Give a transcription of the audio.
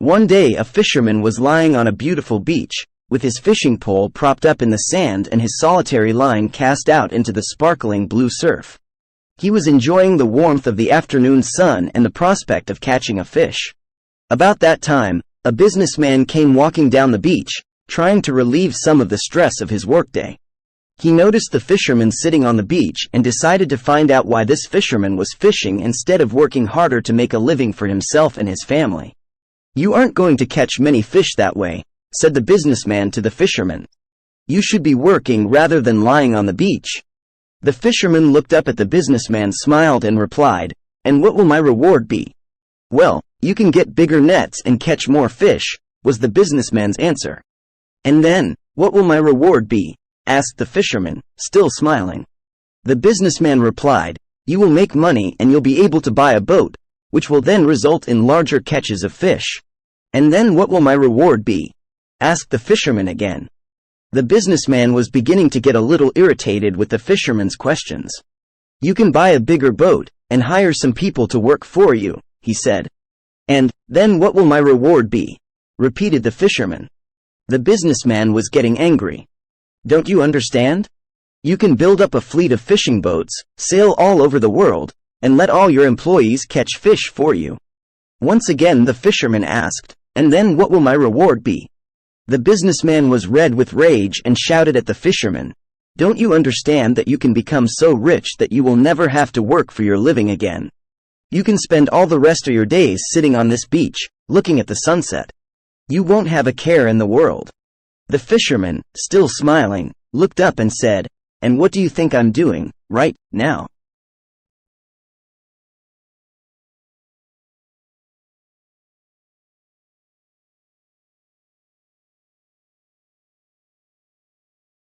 One day a fisherman was lying on a beautiful beach, with his fishing pole propped up in the sand and his solitary line cast out into the sparkling blue surf. He was enjoying the warmth of the afternoon sun and the prospect of catching a fish. About that time, a businessman came walking down the beach, trying to relieve some of the stress of his workday. He noticed the fisherman sitting on the beach and decided to find out why this fisherman was fishing instead of working harder to make a living for himself and his family. "You aren't going to catch many fish that way," said the businessman to the fisherman. "You should be working rather than lying on the beach." The fisherman looked up at the businessman, smiled and replied, "And what will my reward be?" "Well, you can get bigger nets and catch more fish," was the businessman's answer. "And then, what will my reward be?" asked the fisherman, still smiling. The businessman replied, "You will make money and you'll be able to buy a boat, which will then result in larger catches of fish." "And then what will my reward be?" asked the fisherman again. The businessman was beginning to get a little irritated with the fisherman's questions. "You can buy a bigger boat, and hire some people to work for you," he said. "And then what will my reward be?" repeated the fisherman. The businessman was getting angry. "Don't you understand? You can build up a fleet of fishing boats, sail all over the world, and let all your employees catch fish for you." Once again the fisherman asked, "And then what will my reward be?" The businessman was red with rage and shouted at the fisherman, "Don't you understand that you can become so rich that you will never have to work for your living again? You can spend all the rest of your days sitting on this beach, looking at the sunset. You won't have a care in the world." The fisherman, still smiling, looked up and said, "And what do you think I'm doing, right now?"